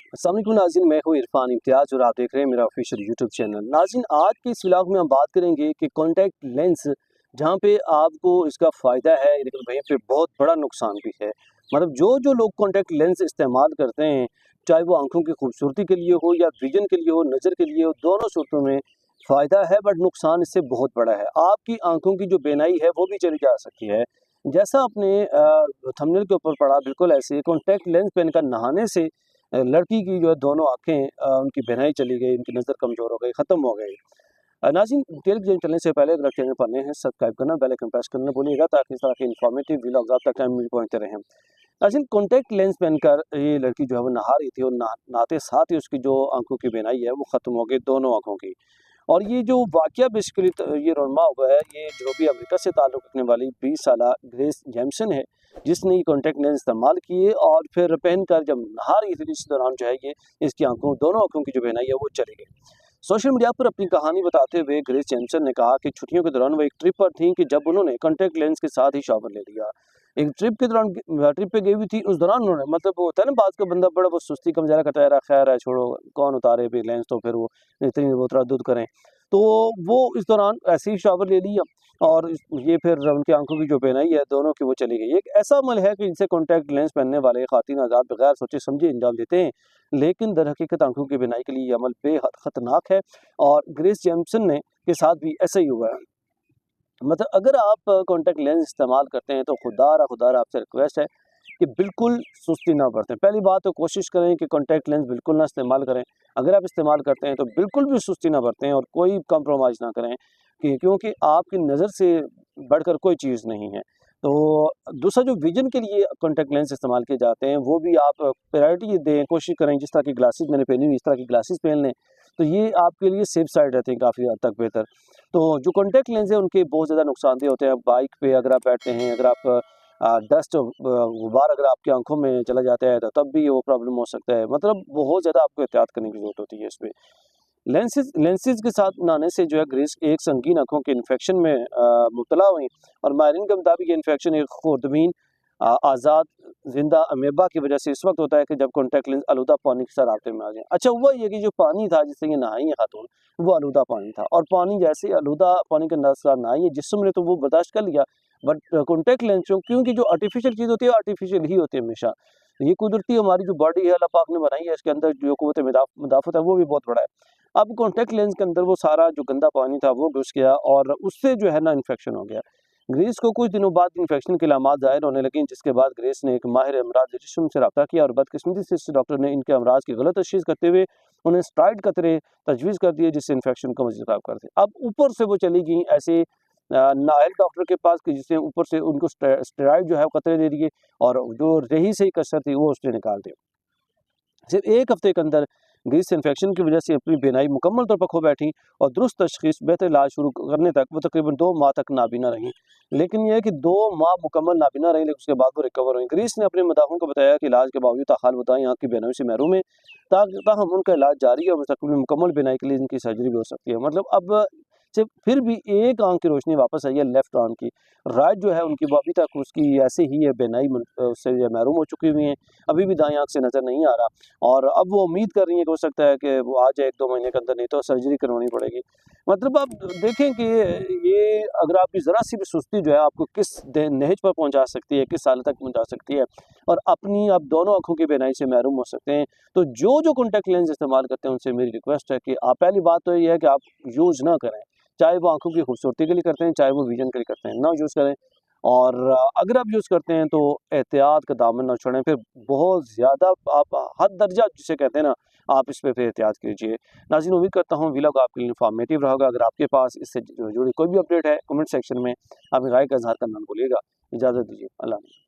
अस्सलाम वालेकुम नाज़रीन, मैं हूँ इरफान इम्तियाज़ और आप देख रहे हैं मेरा ऑफिशियल यूट्यूब चैनल। नाज़रीन, आज के इस व्लॉग में हम बात करेंगे कि कॉन्टैक्ट लेंस जहाँ पे आपको इसका फ़ायदा है, लेकिन वहीं पे बहुत बड़ा नुकसान भी है। मतलब जो लोग कॉन्टैक्ट लेंस इस्तेमाल करते हैं, चाहे वो आंखों की खूबसूरती के लिए हो या विजन के लिए हो, नज़र के लिए हो, दोनों सूरतों में फ़ायदा है, बट नुकसान इससे बहुत बड़ा है। आपकी आंखों की जो बीनाई है वो भी चली जा सकती है। जैसा आपने थंबनेल के ऊपर पढ़ा, बिल्कुल ऐसे कॉन्टैक्ट लेंस पहनकर नहाने से लड़की की जो है दोनों आँखें उनकी बहनाई चली गई, उनकी नज़र कमज़ोर हो गई, ख़त्म हो गई। नाज़रीन, टेलीविज़न चलने से पहले अगर आप चैनल पर नए हैं, सब्सक्राइब करना, बेल आइकन प्रेस करना भूलिएगा ताकि इस तरह के इन्फॉर्मेटिव व्लॉग्स आप तक टाइम में पहुँचते रहें। नाज़रीन, कॉन्टैक्ट लेंस पहनकर ये लड़की जो है वो नहा रही थी और नहाते साथ ही उसकी जो आँखों की बहनाई है वो ख़त्म हो गई, दोनों आँखों की। और ये जो वाक़या बेसिकली ये रोनमा हुआ है, ये जनूबी अफ्रीका से ताल्लुक़ रखने वाली 20 साला ग्रेस जेम्सन है, जिसने ये कॉन्टैक्ट लेंस इस्तेमाल किए और फिर पहनकर जब नहा रही थी, इस दौरान जो है ये इसकी आँखों दोनों आँखों की जो बहनाई है वो चली गई। सोशल मीडिया पर अपनी कहानी बताते हुए ग्रेस जेम्सन ने कहा कि छुट्टियों के दौरान वो एक ट्रिप पर थीं कि जब उन्होंने कॉन्टैक्ट लेंस के साथ ही शॉवर ले लिया। एक ट्रिप के दौरान ट्रिप पे गई हुई थी, उस दौरान उन्होंने मतलब वो होता है ना, बात का बंदा बड़ा वो सुस्ती का मुज़ाहरा करता है, यार खैर है छोड़ो, कौन उतारे फिर लेंस, तो फिर वो इतनी वो तरद्दुद करें। तो वो इस दौरान ऐसे ही शॉवर ले लिया और ये फिर उनकी आंखों की जो बेनाई है दोनों की वो चली गई। एक ऐसा अमल है कि इनसे कॉन्टैक्ट लेंस पहनने वाले ख़ातिन हज़रात बगैर सोचे समझे अंजाम देते हैं, लेकिन दर हकीकत आंखों की बेनाई के लिए ये अमल बेहद ख़तरनाक है और ग्रेस जेम्सन ने के साथ भी ऐसा ही हुआ है। मतलब अगर आप कॉन्टैक्ट लेंस इस्तेमाल करते हैं तो खुदारा आपसे रिक्वेस्ट है कि बिल्कुल सुस्ती ना बरतें। पहली बात तो कोशिश करें कि कॉन्टैक्ट लेंस बिल्कुल ना इस्तेमाल करें। अगर आप इस्तेमाल करते हैं तो बिल्कुल भी सुस्ती ना बरतें और कोई कॉम्प्रोमाइज़ ना करें, कि क्योंकि आपकी नज़र से बढ़कर कोई चीज़ नहीं है। तो दूसरा, जो विज़न के लिए कॉन्टैक्ट लेंस इस्तेमाल किए जाते हैं वो भी आप प्रायोरिटी दें, कोशिश करें जिस तरह की ग्लासेस मैंने पहनी हुई इस तरह की ग्लासेस पहन लें, तो ये आपके लिए सेफ साइड रहते हैं काफ़ी हद तक बेहतर। तो जो कॉन्टैक्ट लेंस है उनके बहुत ज़्यादा नुकसानदेह होते हैं। बाइक पे अगर आप बैठते हैं, अगर आप डस्ट गुबार अगर आपकी आँखों में चला जाता है तो तब भी वो प्रॉब्लम हो सकता है। मतलब बहुत ज़्यादा आपको एहतियात करने की ज़रूरत होती है इसमें। लेंसेज़ के साथ नहाने से जो है ग्रेस एक संगीन आँखों के इन्फेक्शन में मुब्तला हुईं और माहिरीन के मुताबिक ये इन्फेक्शन एक खुर्दबीन आज़ाद ज़िंदा अमेबा की वजह से इस वक़्त होता है कि जब कॉन्टैक्ट लेंस आलूदा पानी के साथ राब्ते में आ जाएँ। अच्छा हुआ ये कि जो पानी था जिससे ये नहाई हैं खातून, वो आलूदा पानी था और पानी जैसे ही आलूदा पानी के अंदर साथ नहाई है, जिस्म ने तो वो बर्दाश्त कर लिया, बट कॉन्टैक्ट लेंस क्योंकि जो आर्टिफ़िशियल चीज़ होती है, आर्टिफ़िशियल ही होती है हमेशा। ये कुदरती हमारी जो बॉडी है अल्लाह पाक ने बनाई है, इसके अंदर जो क़ुव्वत मुदाफ़त है वो भी बहुत बड़ा है। अब कॉन्टैक्ट लेंस के अंदर वो सारा जो गंदा पानी था वो घुस गया और उससे जो है ना इन्फेक्शन हो गया। ग्रेस को कुछ दिनों बाद इन्फेक्शन की अलामात ज़ाहिर होने लगी, जिसके बाद ग्रेस ने एक माहिर अमराज जिस्म से रब्ता किया और बदकिस्मती से इस डॉक्टर ने इनके अमराज की गलत तशख़ीस करते हुए उन्हें स्टेरॉइड कतरे तजवीज़ कर दिए, जिससे इन्फेक्शन को मज़ीद ख़राब कर दिया। अब ऊपर से वो चली गई ऐसे नाअहल डॉक्टर के पास कि जिसने ऊपर से उनको स्टेरॉइड जो है वो कतरे दे दिए और जो रही सही कसर थी वो उसने निकाल दी। सिर्फ 1 हफ्ते के अंदर ग्रीस इन्फेक्शन की वजह से अपनी बीनाई मुकम्मल तौर पर खो बैठी और दुरुस्त तशख़ीस बेहतर इलाज शुरू करने तक वो तकरीबन 2 माह तक नाबीना रहीं। लेकिन ये है कि 2 माह मुकम्मल नाबीना रहीं, लेकिन उसके बाद वो रिकवर हुईं। ग्रीस ने अपने मदाहों को बताया कि इलाज के बावजूद ताहाल बताई आँख की बीनाई से महरूम है, ताहम उनका इलाज जारी है और मुस्तक़बिल में मुकम्मल बीनाई के लिए इनकी सर्जरी भी हो सकती है। मतलब अब सिर्फ फिर भी एक आँख की रोशनी वापस आई है, लेफ्ट आर्म की। राइट जो है उनकी वो अभी तक उसकी ऐसे ही है, बीनाई उससे महरूम हो चुकी हुई हैं, अभी भी दाईं आँख से नज़र नहीं आ रहा और अब वो उम्मीद कर रही हैं कि हो सकता है कि वो आ जाए 1-2 महीने के अंदर, नहीं तो सर्जरी करवानी पड़ेगी। मतलब आप देखें कि ये अगर आपकी ज़रा-सी भी सुस्ती जो है आपको किस नहज पर पहुँचा सकती है, किस हालत तक पहुँचा सकती है और अपनी आप दोनों आँखों की बीनाई से महरूम हो सकते हैं। तो जो कॉन्टैक्ट लेंस इस्तेमाल करते हैं उनसे मेरी रिक्वेस्ट है कि आप पहली बात तो ये है कि आप यूज़ ना करें। चाहे वो आँखों की खूबसूरती के लिए करते हैं, चाहे वो विज़न के लिए करते हैं, ना यूज़ करें। और अगर आप यूज़ करते हैं तो एहतियात का दामन ना छोड़ें, फिर बहुत ज़्यादा आप हद दर्जा जिसे कहते हैं ना, आप इस पे फिर एहतियात कीजिए। नाज़रीन, उम्मीद करता हूँ व्लॉग आपके लिए इन्फॉर्मेटिव रहा होगा। अगर आपके पास इससे जुड़ी कोई भी अपडेट है, कमेंट सेक्शन में अपनी राय का इज़हार करना ना भूलिएगा। इजाज़त दीजिए। अल्लाह हाफ़िज़।